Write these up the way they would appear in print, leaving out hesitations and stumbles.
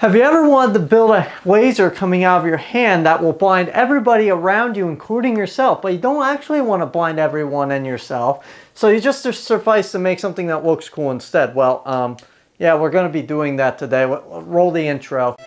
Have you ever wanted to build a laser coming out of your hand that will blind everybody around you, including yourself, but you don't actually want to blind everyone and yourself, so you just suffice to make something that looks cool instead? Well, yeah, we're going to be doing that today. Roll the intro.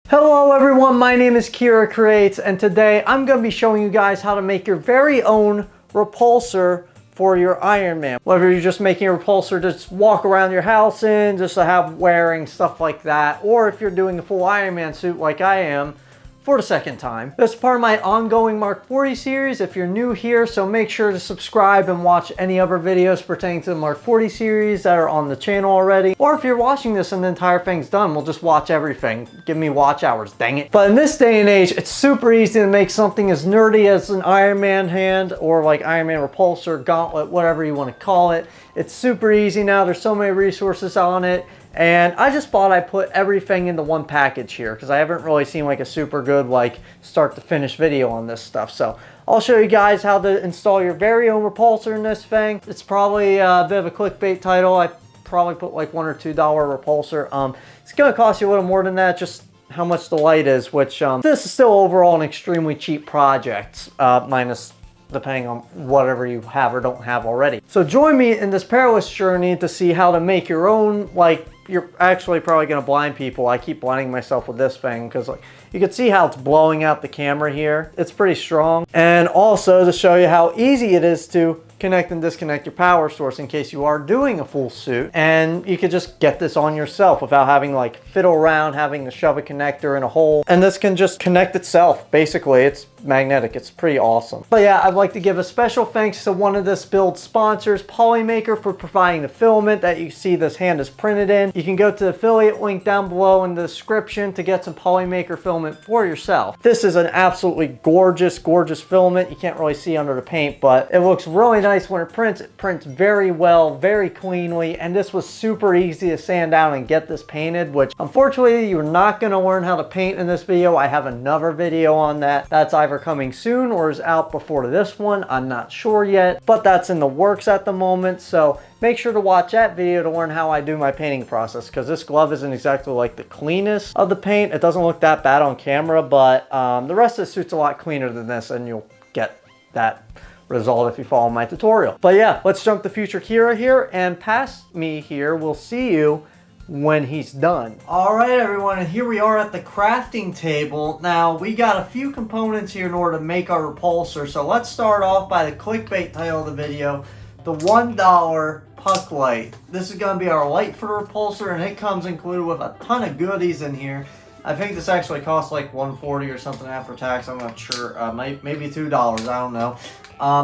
Hello everyone, my name is Kira Creates, and today I'm going to be showing you guys how to make your very own repulsor for your Iron Man. Whether you're just making a repulsor to just walk around your house in, just to have wearing, stuff like that, or if you're doing a full Iron Man suit like I am, for the second time. This is part of my ongoing Mark 40 series. If you're new here, so make sure to subscribe and watch any other videos pertaining to the Mark 40 series that are on the channel already. Or if you're watching this and the entire thing's done, we'll just watch everything. Give me watch hours, dang it. But in this day and age, it's super easy to make something as nerdy as an Iron Man hand, or like Iron Man repulsor, gauntlet, whatever you want to call it. It's super easy now. There's so many resources on it. And I just thought I'd put everything into one package here because I haven't really seen like a super good like start to finish video on this stuff. So I'll show you guys how to install your very own repulsor in this thing. It's probably a bit of a clickbait title. I probably put like $1 or $2 repulsor. It's going to cost you a little more than that, just how much the light is, which this is still overall an extremely cheap project, minus depending on whatever you have or don't have already. So join me in this perilous journey to see how to make your own, like, you're actually probably going to blind people. I keep blinding myself with this thing because like you can see how it's blowing out the camera here. It's pretty strong. And also to show you how easy it is to connect and disconnect your power source in case you are doing a full suit, and you could just get this on yourself without having like fiddle around having to shove a connector in a hole, and this can just connect itself. Basically it's magnetic. It's pretty awesome. But yeah, I'd like to give a special thanks to one of this build sponsors, Polymaker, for providing the filament that you see this hand is printed in. You can go to the affiliate link down below in the description to get some Polymaker filament for yourself. This is an absolutely gorgeous filament. You can't really see under the paint, but it looks really nice when it prints. It prints very well, very cleanly, and this was super easy to sand down and get this painted, which unfortunately you're not going to learn how to paint in this video. I have another video on that. That's either coming soon or is out before this one. I'm not sure yet, but that's in the works at the moment, so make sure to watch that video to learn how I do my painting process, because this glove isn't exactly like the cleanest of the paint. It doesn't look that bad on camera, but the rest of the suit's a lot cleaner than this, and you'll get that result if you follow my tutorial. But yeah, let's jump to future Kira here, and past me here, we'll see you when he's done. All right, everyone, and here we are at the crafting table. Now, we got a few components here in order to make our repulsor, so let's start off by the clickbait title of the video, the $1 puck light. This is going to be our light for the repulsor, and it comes included with a ton of goodies in here. I think this actually costs like $1.40 or something after tax. I'm not sure. Maybe $2. I don't know.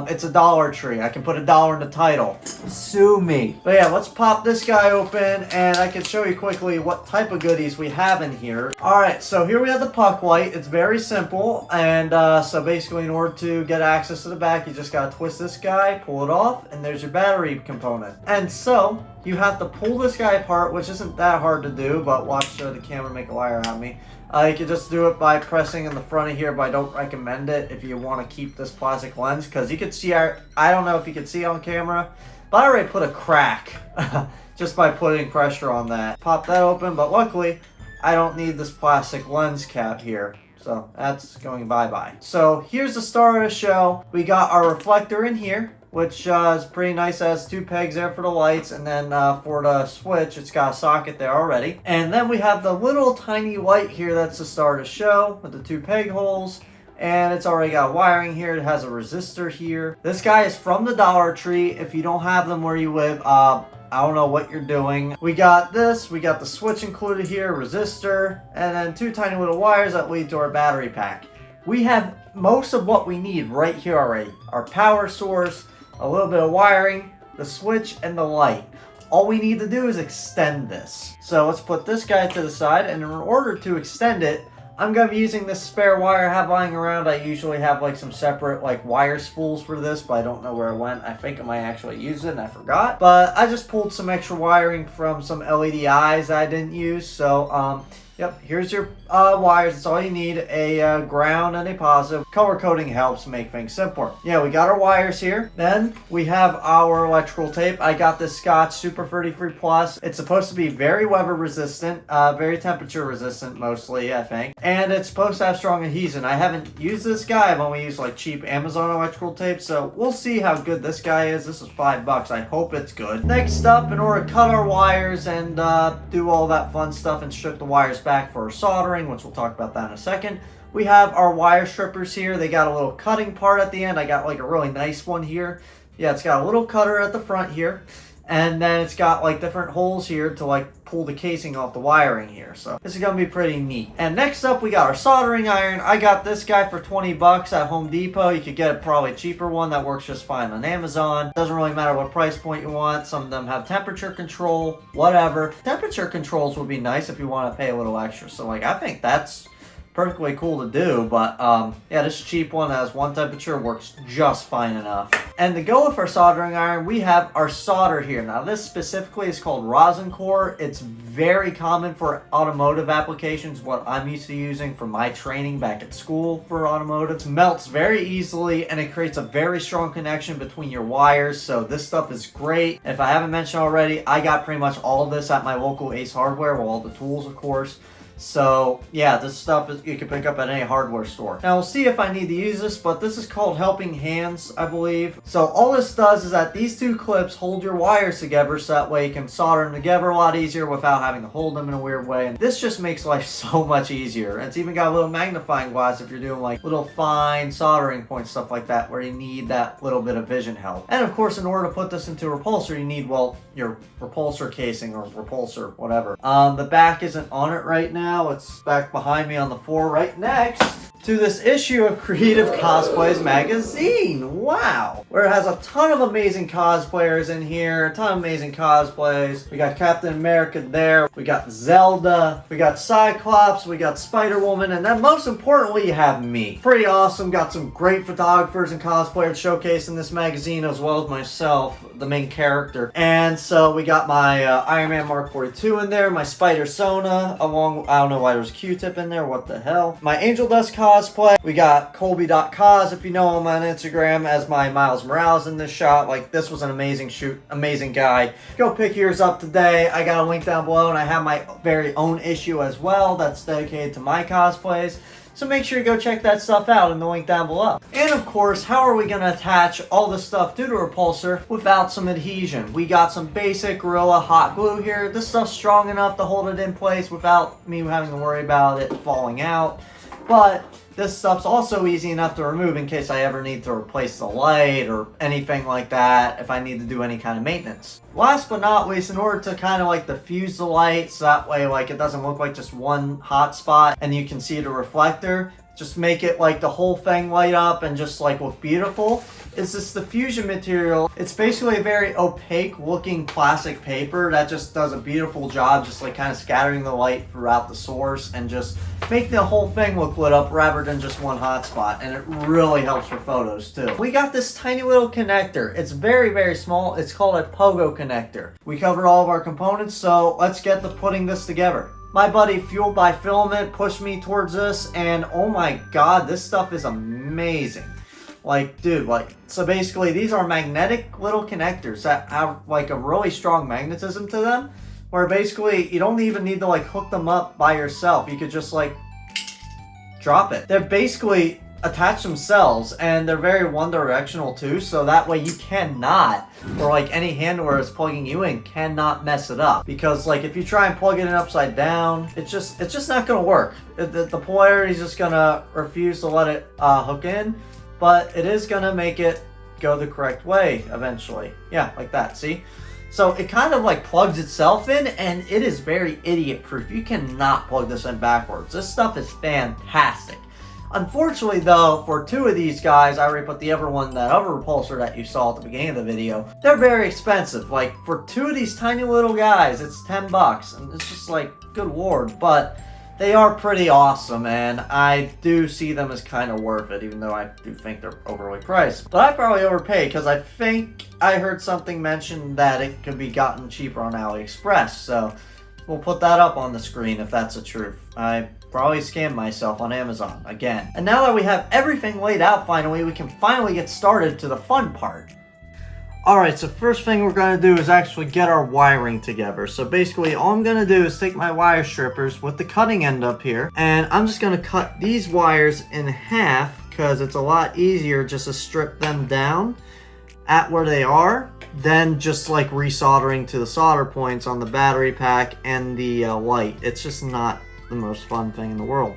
It's a Dollar Tree. I can put $1 in the title. Sue me. But yeah, let's pop this guy open, and I can show you quickly what type of goodies we have in here. Alright, so here we have the puck light. It's very simple, and so basically in order to get access to the back, you just gotta twist this guy, pull it off, and there's your battery component. And so you have to pull this guy apart, which isn't that hard to do, but watch the camera make a liar out of me. You can just do it by pressing in the front of here, but I don't recommend it if you want to keep this plastic lens, because you can see, I don't know if you can see on camera, but I already put a crack just by putting pressure on that. Pop that open, but luckily I don't need this plastic lens cap here. So that's going bye-bye. So here's the star of the show. We got our reflector in here, which is pretty nice. It has 2 pegs there for the lights, and then for the switch, it's got a socket there already. And then we have the little tiny light here that's the star of the show with the 2 peg holes, and it's already got wiring here. It has a resistor here. This guy is from the Dollar Tree. If you don't have them where you live, I don't know what you're doing. We got this, we got the switch included here, resistor, and then 2 tiny little wires that lead to our battery pack. We have most of what we need right here already. Our power source, a little bit of wiring, the switch, and the light. All we need to do is extend this. So let's put this guy to the side, and in order to extend it, I'm going to be using this spare wire I have lying around. I usually have like some separate like wire spools for this, but I don't know where it went. I think I might actually use it and I forgot. But I just pulled some extra wiring from some LED eyes I didn't use. So Yep, here's your wires. That's all you need. A ground and a positive. Color coding helps make things simpler. Yeah, we got our wires here. Then we have our electrical tape. I got this Scotch Super 33 Plus. It's supposed to be very weather resistant, very temperature resistant mostly, I think. And it's supposed to have strong adhesion. I haven't used this guy. I've only used like cheap Amazon electrical tape, so we'll see how good this guy is. This is $5. I hope it's good. Next up, in order to cut our wires and do all that fun stuff and strip the wires back for soldering, which we'll talk about that in a second, we have our wire strippers here. They got a little cutting part at the end. I got like a really nice one here. Yeah, it's got a little cutter at the front here, and then it's got like different holes here to like pull the casing off the wiring here. So this is gonna be pretty neat. And next up, we got our soldering iron. I got this guy for 20 bucks at Home Depot. You could get a probably cheaper one that works just fine on Amazon. Doesn't really matter what price point you want. Some of them have temperature control, whatever. Temperature controls would be nice if you want to pay a little extra. So like, I think that's perfectly cool to do, but yeah, this cheap one has one temperature, works just fine enough. And to go with our soldering iron, we have our solder here. Now this specifically is called rosin core. It's very common for automotive applications, what I'm used to using for my training back at school for automotive. It melts very easily and it creates a very strong connection between your wires, so this stuff is great. If I haven't mentioned already, I got pretty much all of this at my local Ace Hardware, with all the tools of course. So yeah, this stuff is, you can pick up at any hardware store. Now we'll see if I need to use this, but this is called Helping Hands, I believe. So all this does is that these two clips hold your wires together, so that way you can solder them together a lot easier without having to hold them in a weird way. And this just makes life so much easier. And it's even got a little magnifying glass if you're doing like little fine soldering points, stuff like that, where you need that little bit of vision help. And of course, in order to put this into a repulsor, you need, well, your repulsor casing or repulsor, whatever. The back isn't on it right now. It's back behind me on the floor right next to this issue of Creative Cosplays magazine. Wow. Where it has a ton of amazing cosplayers in here, a ton of amazing cosplays. We got Captain America there, we got Zelda, we got Cyclops, we got Spider-Woman, and then most importantly, you have me. Pretty awesome. Got some great photographers and cosplayers showcased in this magazine, as well as myself, the main character. And so we got my Iron Man Mark 42 in there, my Spider-Sona, along, I don't know why there's a Q-tip in there, what the hell. My Angel Dust cosplay. We got Colby.cos, if you know him on Instagram, as my Miles Morales in this shot. Like, this was an amazing shoot, amazing guy. Go pick yours up today. I got a link down below, and I have my very own issue as well that's dedicated to my cosplays. So make sure you go check that stuff out in the link down below. And of course, how are we going to attach all this stuff to the repulsor without some adhesion? We got some basic Gorilla hot glue here. This stuff's strong enough to hold it in place without me having to worry about it falling out. But this stuff's also easy enough to remove in case I ever need to replace the light or anything like that, if I need to do any kind of maintenance. Last but not least, in order to kind of like diffuse the light, so that way like it doesn't look like just one hot spot and you can see the reflector, just make it like the whole thing light up and just like look beautiful, is this diffusion material. It's basically a very opaque looking plastic paper that just does a beautiful job just like kind of scattering the light throughout the source and just make the whole thing look lit up rather than just one hot spot, and it really helps for photos too. We got this tiny little connector. It's very, very small. It's called a POGO connector. We covered all of our components, so let's get to putting this together. My buddy Fueled by Filament pushed me towards this, and oh my god, this stuff is amazing. Like, dude, like, so basically these are magnetic little connectors that have like a really strong magnetism to them, where basically you don't even need to like hook them up by yourself. You could just like drop it. They're basically attach themselves, and they're very one directional too, so that way you cannot, or like any handler that's plugging you in cannot mess it up, because like if you try and plug it in upside down, it's just not gonna work. The polarity is just gonna refuse to let it hook in, but it is gonna make it go the correct way eventually. Yeah, like that, see? So it kind of like plugs itself in, and it is very idiot proof. You cannot plug this in backwards. This stuff is fantastic. Unfortunately though, for two of these guys, I already put the other one, that other repulsor that you saw at the beginning of the video, they're very expensive. Like, for two of these tiny little guys, it's 10 bucks, and it's just like, good lord. But they are pretty awesome, and I do see them as kind of worth it, even though I do think they're overly priced. But I probably overpaid, because I think I heard something mentioned that it could be gotten cheaper on AliExpress, so We'll put that up on the screen if that's the truth. I probably scammed myself on Amazon again. And now that we have everything laid out finally, we can finally get started to the fun part. Alright, so first thing we're going to do is actually get our wiring together. So basically all I'm going to do is take my wire strippers with the cutting end up here, and I'm just going to cut these wires in half because it's a lot easier just to strip them down at where they are than just like resoldering to the solder points on the battery pack and the light. It's just not the most fun thing in the world.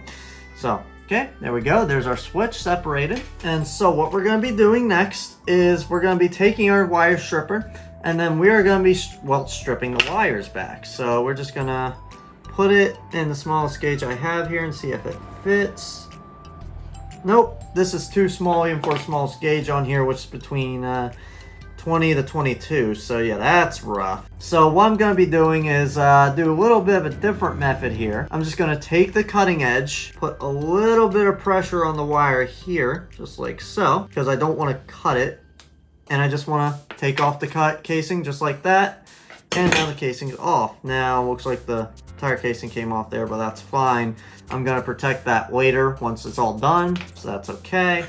So okay, there we go. There's our switch separated. And so what we're going to be doing next is we're going to be taking our wire stripper, and then we are going to be, well, stripping the wires back. So we're just going to put it in the smallest gauge I have here and see if it fits. Nope, this is too small even for the smallest gauge on here, which is between 20 to 22. So yeah, that's rough. So what I'm going to be doing is do a little bit of a different method here. I'm just going to take the cutting edge, put a little bit of pressure on the wire here, just like so, because I don't want to cut it. And I just want to take off the casing just like that. And now the casing is off. Now looks like the tire casing came off there, but that's fine. I'm going to protect that later once it's all done, so that's okay.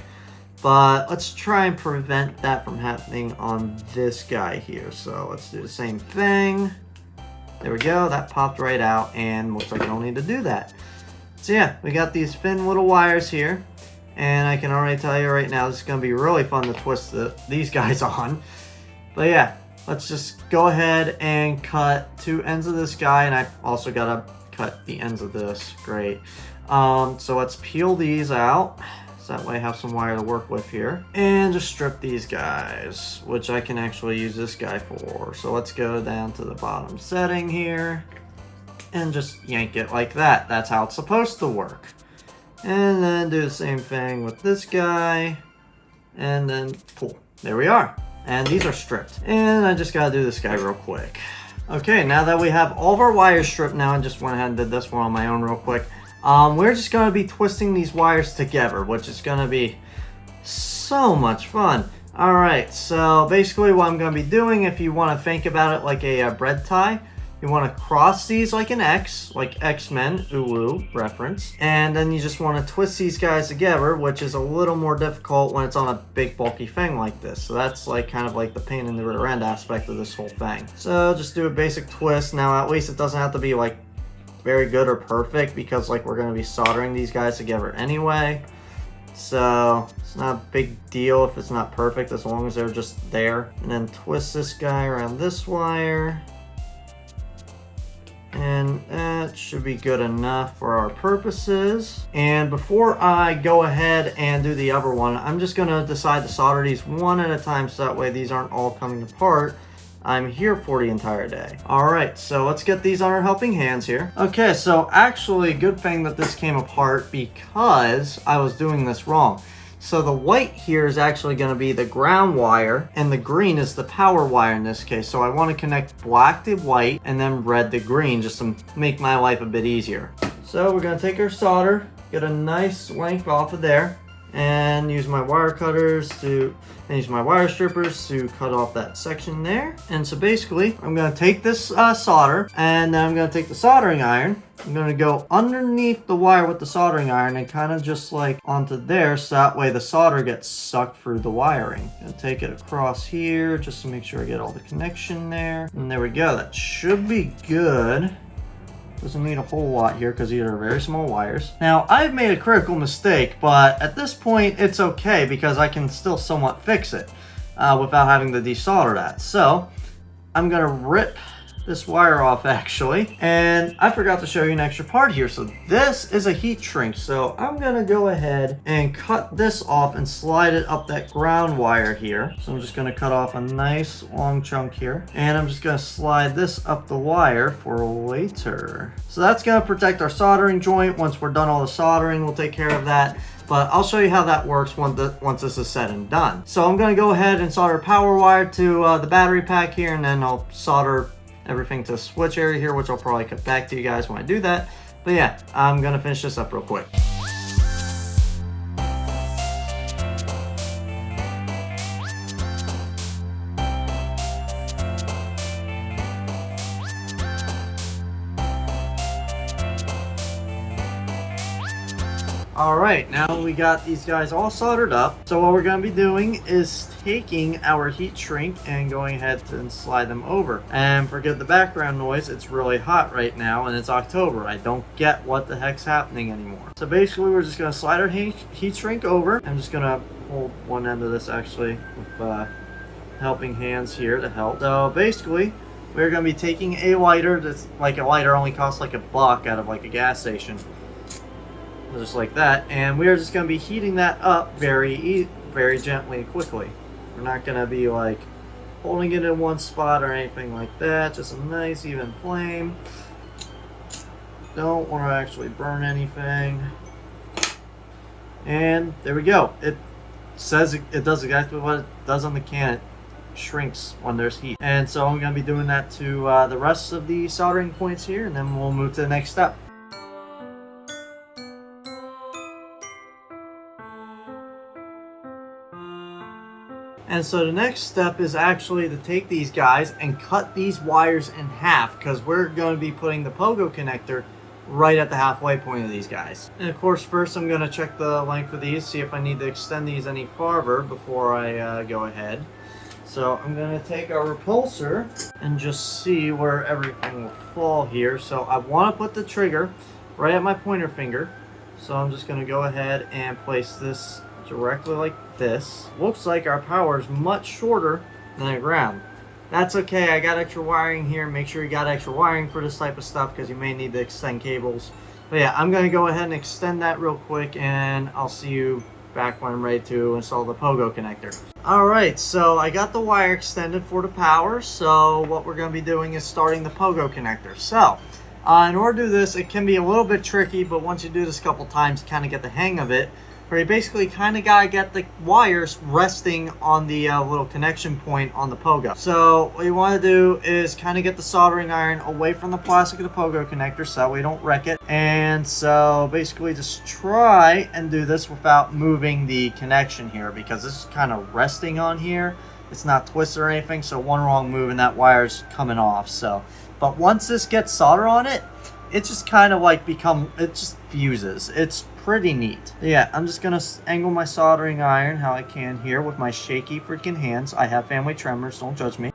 But let's try and prevent that from happening on this guy here. So let's do the same thing. There we go. That popped right out, and looks like I don't need to do that. So yeah, we got these thin little wires here. And I can already tell you right now, this is going to be really fun to twist these guys on. But yeah, let's just go ahead and cut two ends of this guy. And I also got to cut the ends of this. Great. So let's peel these out. So that way I have some wire to work with here. And just strip these guys, which I can actually use this guy for. So let's go down to the bottom setting here and just yank it like that. That's how it's supposed to work. And then do the same thing with this guy. And then pull. There we are. And these are stripped. And I just gotta do this guy real quick. Okay, now that we have all of our wires stripped now, I just went ahead and did this one on my own real quick. We're just going to be twisting these wires together, which is going to be so much fun. Alright, so basically what I'm going to be doing, if you want to think about it like a bread tie, you want to cross these like an X, like X-Men, Ulu reference. And then you just want to twist these guys together, which is a little more difficult when it's on a big bulky thing like this. So that's like kind of like the pain in the rear end aspect of this whole thing. So just do a basic twist. Now at least it doesn't have to be like very good or perfect, because like we're going to be soldering these guys together anyway. So it's not a big deal if it's not perfect, as long as they're just there. And then twist this guy around this wire. And that should be good enough for our purposes. And before I go ahead and do the other one, I'm just going to decide to solder these one at a time, so that way these aren't all coming apart. I'm here for the entire day. Alright, so let's get these on our helping hands here. Okay, so actually, good thing that this came apart, because I was doing this wrong. So the white here is actually going to be the ground wire, and the green is the power wire in this case. So I want to connect black to white, and then red to green, just to make my life a bit easier. So we're going to take our solder, get a nice length off of there, and use my wire cutters to, and use my wire strippers to cut off that section there. And so basically, I'm going to take this solder, and then I'm going to take the soldering iron. I'm going to go underneath the wire with the soldering iron and kind of just like onto there, so that way the solder gets sucked through the wiring. I'm going to take it across here just to make sure I get all the connection there. And there we go. That should be good. Doesn't need a whole lot here because these are very small wires. Now, I've made a critical mistake, but at this point, it's okay because I can still somewhat fix it without having to desolder that. So, I'm going to rip this wire off actually, and I forgot to show you an extra part here. So this is a heat shrink, so I'm gonna go ahead and cut this off and slide it up that ground wire here. So I'm just gonna cut off a nice long chunk here, and I'm just gonna slide this up the wire for later. So that's gonna protect our soldering joint. Once we're done all the soldering, we'll take care of that. But I'll show you how that works once this is said and done. So I'm going to go ahead and solder power wire to the battery pack here, and then I'll solder everything to the switch area here, which I'll probably cut back to you guys when I do that. But yeah, I'm going to finish this up real quick. Alright, now we got these guys all soldered up. So what we're going to be doing is taking our heat shrink and going ahead and slide them over. And forget the background noise, it's really hot right now and it's October. I don't get what the heck's happening anymore. So basically we're just going to slide our heat shrink over. I'm just going to hold one end of this actually with helping hands here to help. So basically we're going to be taking a lighter that's like a lighter only costs like $1 out of like a gas station. Just like that, and we are just going to be heating that up very gently and quickly. We're not going to be like holding it in one spot or anything like that. Just a nice even flame. Don't want to actually burn anything. And there we go. It says it does exactly what it does on the can. It shrinks when there's heat. And so I'm going to be doing that to the rest of the soldering points here, and then we'll move to the next step. And so the next step is actually to take these guys and cut these wires in half, because we're going to be putting the POGO connector right at the halfway point of these guys. And of course, first I'm going to check the length of these, see if I need to extend these any farther before I go ahead. So I'm going to take our repulsor and just see where everything will fall here. So I want to put the trigger right at my pointer finger. So I'm just going to go ahead and place this directly like this. Looks like our power is much shorter than the ground. That's okay, I got extra wiring here. Make sure you got extra wiring for this type of stuff because you may need to extend cables. But yeah, I'm going to go ahead and extend that real quick, and I'll see you back when I'm ready to install the POGO connector. Alright, so I got the wire extended for the power, so what we're going to be doing is starting the POGO connector. So in order to do this, it can be a little bit tricky, but once you do this a couple times, you kind of get the hang of it. Where you basically kind of got to get the wires resting on the little connection point on the POGO. So what you want to do is kind of get the soldering iron away from the plastic of the POGO connector so that we don't wreck it. And so basically just try and do this without moving the connection here, because this is kind of resting on here. It's not twisted or anything, so one wrong move and that wire's coming off. So, but once this gets solder on it, it just kind of like it just fuses. It's pretty neat. Yeah, I'm just gonna angle my soldering iron how I can here with my shaky freaking hands. I have family tremors, don't judge me.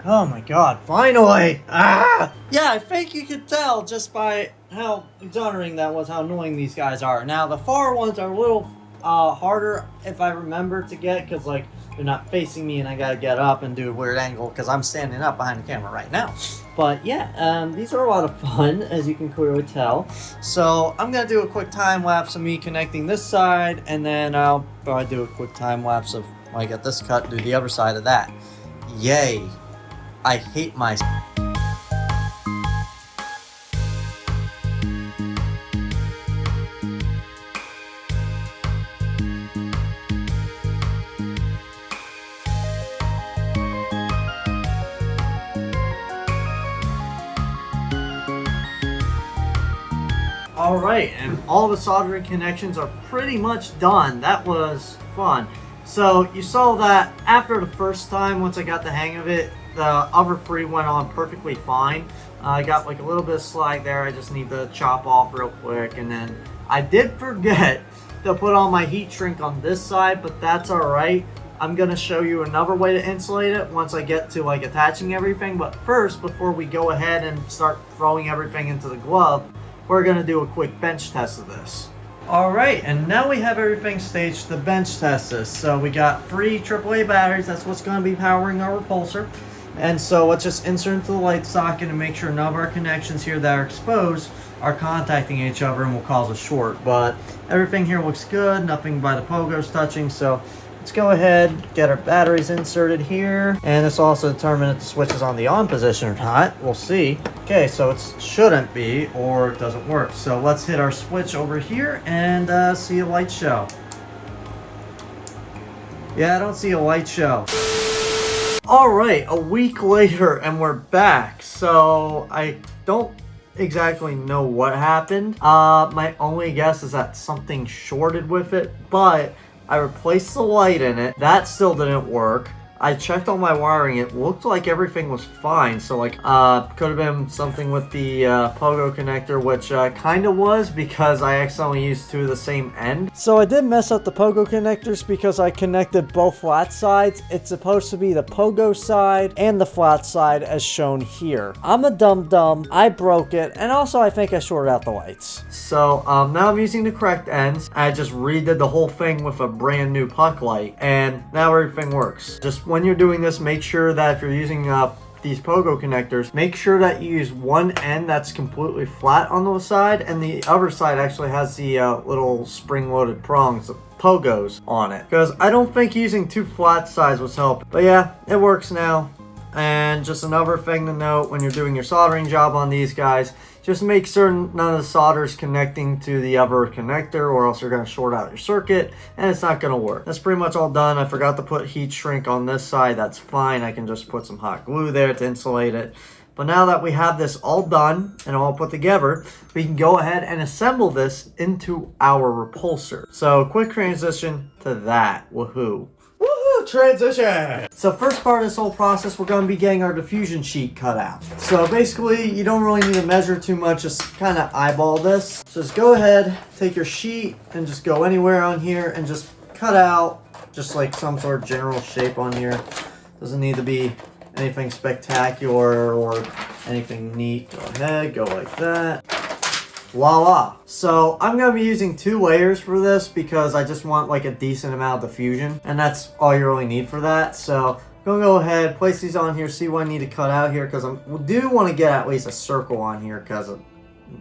Oh my god, finally! Ah! Yeah, I think you could tell just by how exonerating that was, how annoying these guys are. Now, the far ones are a little harder if I remember to get, because like they're not facing me and I gotta get up and do a weird angle because I'm standing up behind the camera right now. But yeah, these are a lot of fun, as you can clearly tell. So I'm gonna do a quick time lapse of me connecting this side, and then I'll probably do a quick time lapse of when I get this cut, do the other side of that. Yay! I hate myself. Alright, and all the soldering connections are pretty much done. That was fun. So you saw that after the first time, once I got the hang of it, the other three went on perfectly fine. I got like a little bit of slag there. I just need to chop off real quick. And then I did forget to put on my heat shrink on this side, but that's alright. I'm going to show you another way to insulate it once I get to like attaching everything. But first, before we go ahead and start throwing everything into the glove, we're going to do a quick bench test of this. Alright, and now we have everything staged to bench test this. So we got 3 AAA batteries, that's what's going to be powering our repulsor. And so let's just insert into the light socket and make sure none of our connections here that are exposed are contacting each other and will cause a short. But everything here looks good, nothing by the POGO's touching, so let's go ahead, get our batteries inserted here. And this will also determine if the switch is on the on position or not. We'll see. Okay, so it shouldn't be, or it doesn't work. So let's hit our switch over here and see a light show. Yeah, I don't see a light show. Alright, a week later and we're back. So I don't exactly know what happened. My only guess is that something shorted with it, but I replaced the light in it. That still didn't work. I checked all my wiring. It looked like everything was fine. So like, could have been something with the POGO connector, which kind of was because I accidentally used two of the same end. So I did mess up the POGO connectors because I connected both flat sides. It's supposed to be the POGO side and the flat side as shown here. I'm a dum-dum. I broke it. And also I think I shorted out the lights. So now I'm using the correct ends. I just redid the whole thing with a brand new puck light. And now everything works. Just when you're doing this, make sure that if you're using these POGO connectors, make sure that you use one end that's completely flat on the side, and the other side actually has the little spring-loaded prongs, the POGOs on it. Because I don't think using two flat sides was helping. But yeah, it works now. And just another thing to note when you're doing your soldering job on these guys, just make certain none of the solder is connecting to the other connector, or else you're going to short out your circuit and it's not going to work. That's pretty much all done. I forgot to put heat shrink on this side. That's fine. I can just put some hot glue there to insulate it. But now that we have this all done and all put together, we can go ahead and assemble this into our repulsor. So quick transition to that. Woohoo. Transition. So first part of this whole process, we're going to be getting our diffusion sheet cut out. So basically, you don't really need to measure too much, just kind of eyeball this. So just go ahead, take your sheet and just go anywhere on here and just cut out just like some sort of general shape on here. Doesn't need to be anything spectacular or anything neat. Go ahead, go like that. Voila. So I'm going to be using 2 layers for this because I just want like a decent amount of diffusion, and that's all you really need for that. So I'm going to go ahead, place these on here, see what I need to cut out here, because I do want to get at least a circle on here because of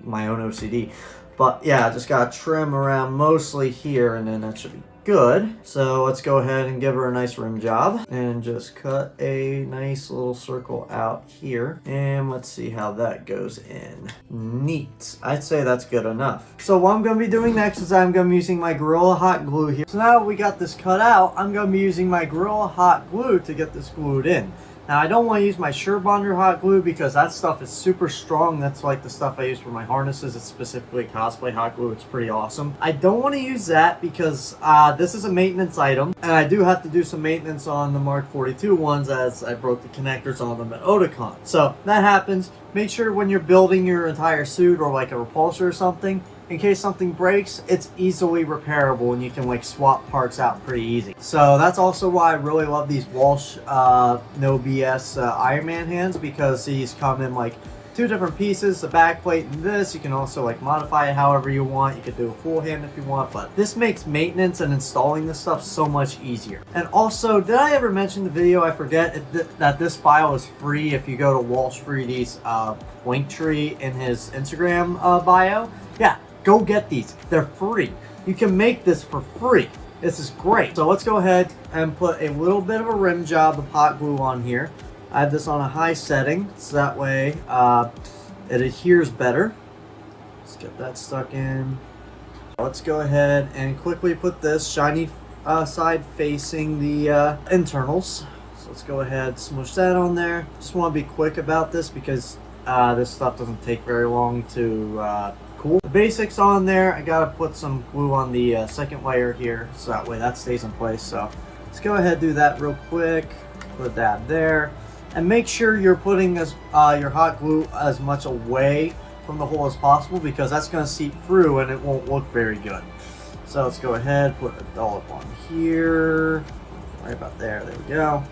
my own OCD. But yeah, I just got to trim around mostly here, and then that should be good. So let's go ahead and give her a nice rim job and just cut a nice little circle out here, and let's see how that goes in. Neat. I'd say that's good enough. So what I'm going to be doing next is I'm going to be using my Gorilla Hot Glue here. So now we got this cut out, I'm going to be using my Gorilla Hot Glue to get this glued in. Now I don't want to use my Surebonder hot glue because that stuff is super strong. That's like the stuff I use for my harnesses. It's specifically cosplay hot glue. It's pretty awesome. I don't want to use that because this is a maintenance item, and I do have to do some maintenance on the Mark 42 ones as I broke the connectors on them at Otakon. So that happens. Make sure when you're building your entire suit or like a repulsor or something, in case something breaks, it's easily repairable and you can like swap parts out pretty easy. So that's also why I really love these Walsh No BS Iron Man hands, because these come in like 2 different pieces, the back plate and this. You can also like modify it however you want. You could do a full hand if you want, but this makes maintenance and installing this stuff so much easier. And also, did I ever mention the video? I forget that this file is free if you go to Walsh 3D's link tree in his Instagram bio. Yeah, go get these. They're free. You can make this for free. This is great. So let's go ahead and put a little bit of a rim job of hot glue on here. I have this on a high setting, so that way it adheres better. Let's get that stuck in. Let's go ahead and quickly put this shiny side facing the internals. So let's go ahead, smush that on there. Just want to be quick about this because this stuff doesn't take very long to cool. The basics on there. I gotta put some glue on the second layer here, so that way that stays in place. So let's go ahead and do that real quick. Put a dab there. And make sure you're putting this, your hot glue as much away from the hole as possible, because that's going to seep through and it won't look very good. So let's go ahead, put a dollop on here, right about there, there we go.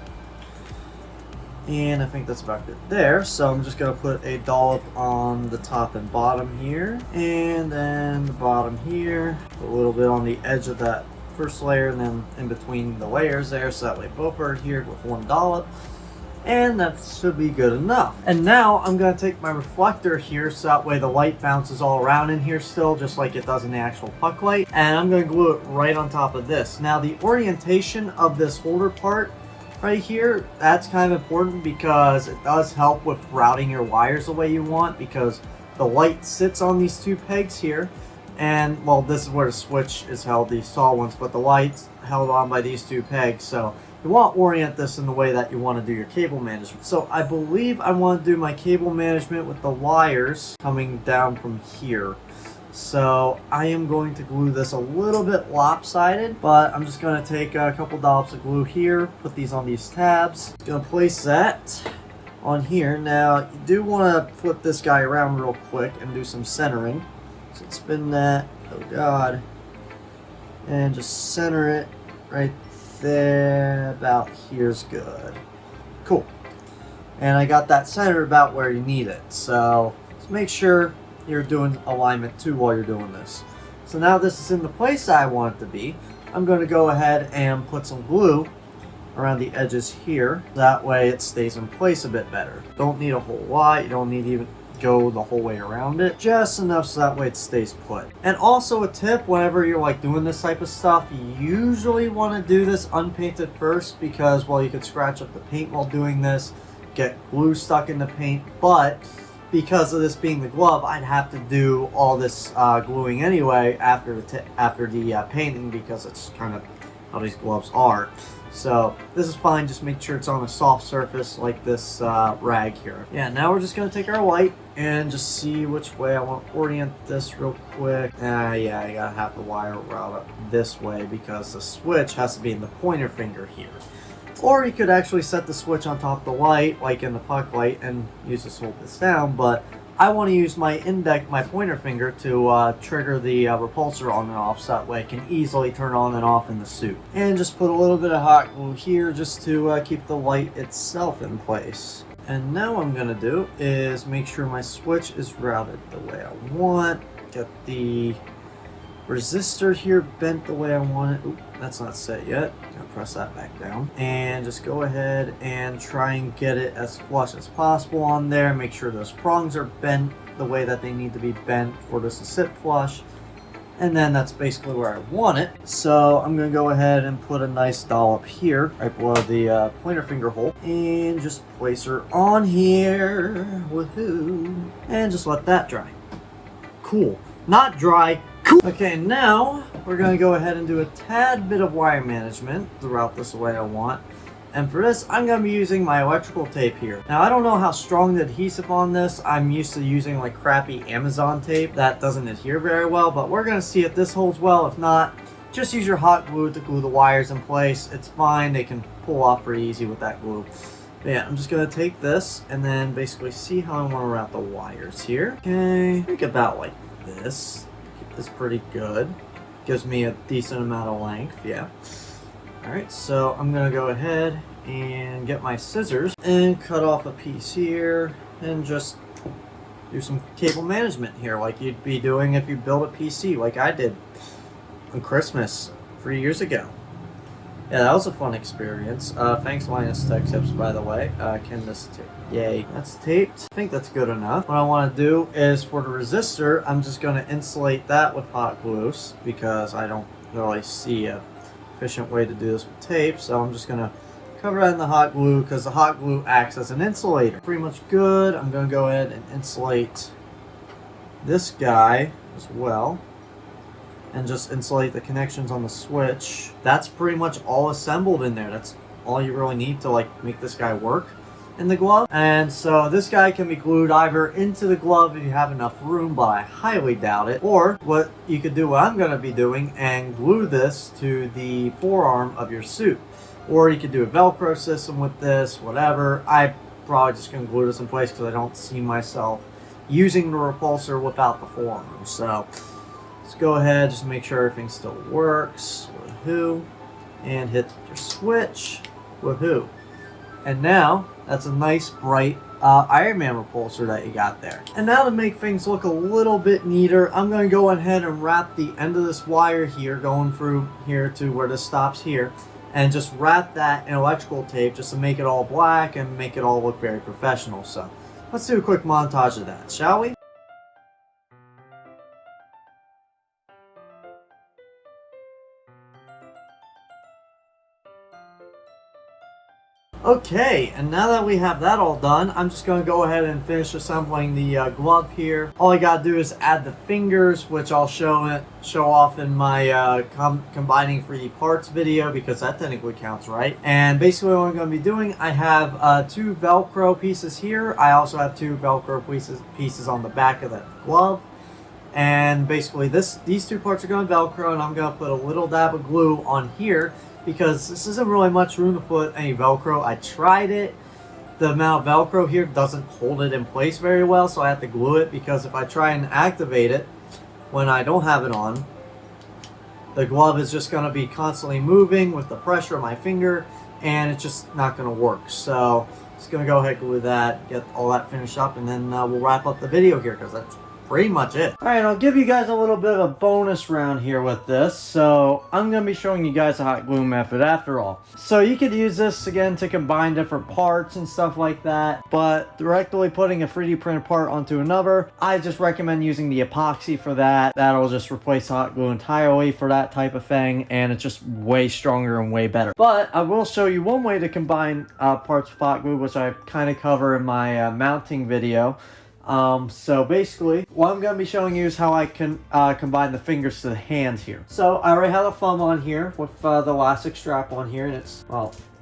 And I think that's about good there. So I'm just going to put a dollop on the top and bottom here, and then the bottom here, a little bit on the edge of that first layer, and then in between the layers there, so that way both are adhered with one dollop. And that should be good enough. And now I'm going to take my reflector here, so that way the light bounces all around in here still, just like it does in the actual puck light. And I'm going to glue it right on top of this. Now the orientation of this holder part right here, that's kind of important because it does help with routing your wires the way you want, because the light sits on these 2 pegs here. And, well, this is where the switch is held, these tall ones, but the light's held on by these 2 pegs. So you want to orient this in the way that you want to do your cable management. So I believe I want to do my cable management with the wires coming down from here. So I am going to glue this a little bit lopsided, but I'm just going to take a couple dollops of glue here, put these on these tabs. Going to place that on here. Now you do want to flip this guy around real quick and do some centering. So spin that, oh god, and just center it right there. About here's good. Cool. And I got that centered about where you need it. So just make sure you're doing alignment too while you're doing this. So now this is in the place I want it to be. I'm going to go ahead and put some glue around the edges here. That way it stays in place a bit better. Don't need a whole lot. You don't need to even go the whole way around it. Just enough so that way it stays put. And also a tip, whenever you're like doing this type of stuff, you usually want to do this unpainted first, because well, you could scratch up the paint while doing this, get glue stuck in the paint, but because of this being the glove, I'd have to do all this gluing anyway after the painting, because it's kind of how these gloves are. So this is fine, just make sure it's on a soft surface like this rag here. Yeah, now we're just going to take our light and just see which way I want to orient this real quick. Yeah, I gotta have the wire route up this way because the switch has to be in the pointer finger here. Or you could actually set the switch on top of the light, like in the puck light, and use this to hold this down, but I want to use my pointer finger to trigger the repulsor on and off, so that way it can easily turn on and off in the suit. And just put a little bit of hot glue here just to keep the light itself in place. And now what I'm going to do is make sure my switch is routed the way I want, get the resistor here bent the way I want it. Oop, that's not set yet. I'm gonna press that back down. And just go ahead and try and get it as flush as possible on there. Make sure those prongs are bent the way that they need to be bent for this to sit flush. And then that's basically where I want it. So I'm gonna go ahead and put a nice dollop here, right below the pointer finger hole. And just place her on here. Woohoo. And just let that dry. Cool. Not dry. Okay, now we're going to go ahead and do a tad bit of wire management throughout this the way I want. And for this, I'm going to be using my electrical tape here. Now, I don't know how strong the adhesive on this. I'm used to using like crappy Amazon tape that doesn't adhere very well, but we're going to see if this holds well. If not, just use your hot glue to glue the wires in place. It's fine. They can pull off pretty easy with that glue. But yeah, I'm just going to take this and then basically see how I want to route the wires here. Okay, think about like this. Is pretty good. Gives me a decent amount of length, yeah. Alright, so I'm gonna go ahead and get my scissors and cut off a piece here and just do some cable management here like you'd be doing if you build a PC like I did on Christmas 3 years ago. Yeah, that was a fun experience. Thanks Linus Tech Tips, by the way. Can this tape? Yay, that's taped. I think that's good enough. What I want to do is for the resistor, I'm just going to insulate that with hot glue because I don't really see a efficient way to do this with tape. So I'm just going to cover that in the hot glue because the hot glue acts as an insulator. Pretty much good. I'm going to go ahead and insulate this guy as well. And just insulate the connections on the switch. That's pretty much all assembled in there. That's all you really need to like make this guy work in the glove. And so this guy can be glued either into the glove if you have enough room, but I highly doubt it. Or what you could do, what I'm going to be doing, and glue this to the forearm of your suit. Or you could do a Velcro system with this, whatever. I'm probably just going to glue this in place because I don't see myself using the repulsor without the forearm. So let's go ahead, just make sure everything still works. Woohoo. And hit your switch. Woohoo. And now, that's a nice, bright Iron Man repulsor that you got there. And now to make things look a little bit neater, I'm going to go ahead and wrap the end of this wire here, going through here to where this stops here, and just wrap that in electrical tape just to make it all black and make it all look very professional. So, let's do a quick montage of that, shall we? Okay, and now that we have that all done, I'm just going to go ahead and finish assembling the glove here. All I got to do is add the fingers, which I'll show off in my combining 3D parts video, because that technically counts, right? And basically what I'm going to be doing, I have 2 Velcro pieces here. I also have 2 Velcro pieces on the back of the glove. And basically these two parts are going to Velcro, and I'm going to put a little dab of glue on here because this isn't really much room to put any Velcro. I tried it. The amount of Velcro here doesn't hold it in place very well, so I have to glue it, because if I try and activate it when I don't have it on, the glove is just going to be constantly moving with the pressure of my finger, and it's just not going to work. So just going to go ahead and glue that, get all that finished up, and then we'll wrap up the video here, because that's pretty much it. Alright, I'll give you guys a little bit of a bonus round here with this. So I'm going to be showing you guys a hot glue method after all. So you could use this again to combine different parts and stuff like that, but directly putting a 3D printed part onto another, I just recommend using the epoxy for that. That'll just replace hot glue entirely for that type of thing, and it's just way stronger and way better. But I will show you one way to combine parts with hot glue, which I kind of cover in my mounting video. So basically what I'm going to be showing you is how I can combine the fingers to the hands here. So I already have a thumb on here with the elastic strap on here, and it's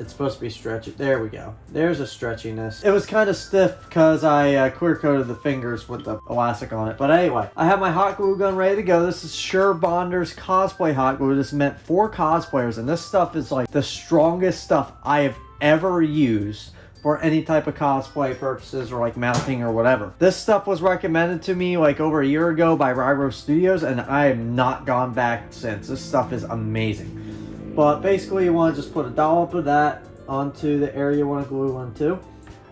supposed to be stretchy. There we go. There's a stretchiness. It was kind of stiff because I clear coated the fingers with the elastic on it. But anyway, I have my hot glue gun ready to go. This is Sure Bonders cosplay hot glue. This is meant for cosplayers, and this stuff is like the strongest stuff I have ever used for any type of cosplay purposes or like mounting or whatever. This stuff was recommended to me like over a year ago by Ryro Studios, and I have not gone back since. This stuff is amazing. But basically you want to just put a dollop of that onto the area you want to glue onto.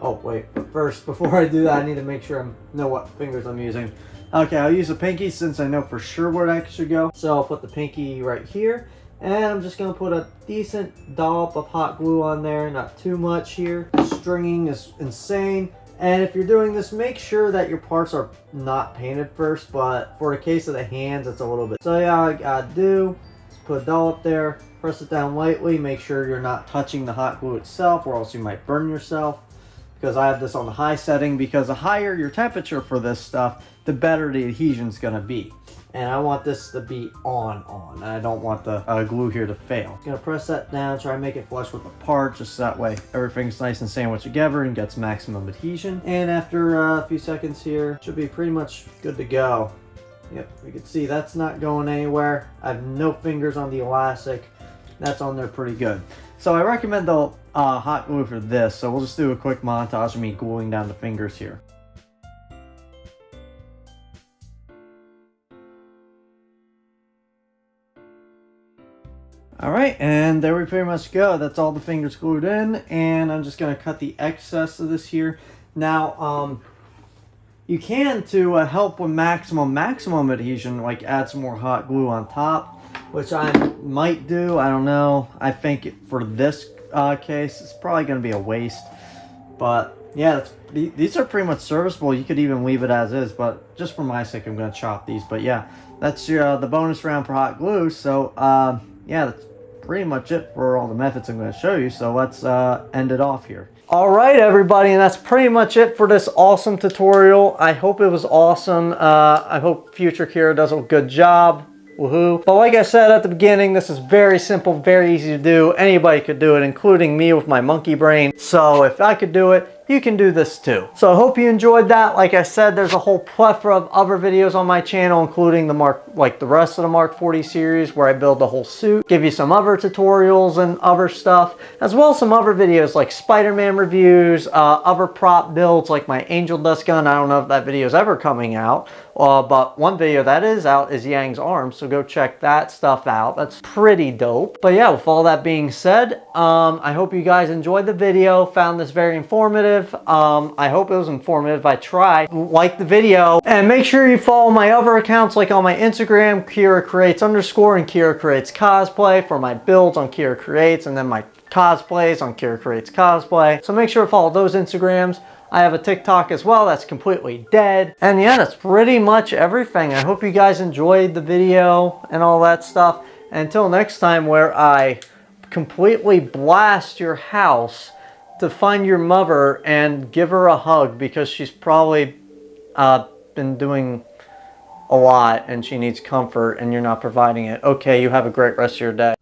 Oh wait, but first, before I do that, I need to make sure I know what fingers I'm using. Okay, I'll use the pinky since I know for sure where that should go. So I'll put the pinky right here. And I'm just going to put a decent dollop of hot glue on there, not too much here. Stringing is insane. And if you're doing this, make sure that your parts are not painted first, but for the case of the hands, it's a little bit. So yeah, all I gotta do is put a dollop there, press it down lightly, make sure you're not touching the hot glue itself, or else you might burn yourself. Because I have this on the high setting, because the higher your temperature for this stuff, the better the adhesion's gonna be. And I want this to be on. I don't want the glue here to fail. I'm gonna press that down, try and make it flush with the part, just that way everything's nice and sandwiched together and gets maximum adhesion. And after a few seconds here, should be pretty much good to go. Yep, you can see that's not going anywhere. I have no fingers on the elastic. That's on there pretty good. So I recommend the hot glue for this. So we'll just do a quick montage of me gluing down the fingers here. Alright, and there we pretty much go. That's all the fingers glued in, and I'm just going to cut the excess of this here. Now, you can, to help with maximum adhesion, like add some more hot glue on top, which I might do. I don't know. I think for this case, it's probably going to be a waste. But yeah, these are pretty much serviceable. You could even leave it as is, but just for my sake, I'm going to chop these. But yeah, that's the bonus round for hot glue. So yeah, that's pretty much it for all the methods I'm going to show you. So let's end it off here. All right, everybody, and that's pretty much it for this awesome tutorial. I hope it was awesome. I hope future Kira does a good job. Woohoo. But like I said at the beginning, this is very simple, very easy to do. Anybody could do it, including me with my monkey brain. So if I could do it, you can do this too. So I hope you enjoyed that. Like I said, there's a whole plethora of other videos on my channel, including the rest of the Mark 40 series, where I build the whole suit, give you some other tutorials and other stuff, as well as some other videos like Spider-Man reviews, other prop builds like my Angel Dust gun. I don't know if that video is ever coming out, but one video that is out is Yang's arm, so go check that stuff out. That's pretty dope. But yeah, with all that being said, I hope you guys enjoyed the video, found this very informative. I hope it was informative. I tried. Like the video, and make sure you follow my other accounts, like on my Instagram, Kira Creates _ and Kira Creates Cosplay, for my builds on Kira Creates, and then my cosplays on Kira Creates Cosplay. So make sure to follow those Instagrams. I have a TikTok as well that's completely dead. And yeah, that's pretty much everything. I hope you guys enjoyed the video and all that stuff. Until next time, where I completely blast your house to find your mother and give her a hug, because she's probably been doing a lot and she needs comfort and you're not providing it. Okay, you have a great rest of your day.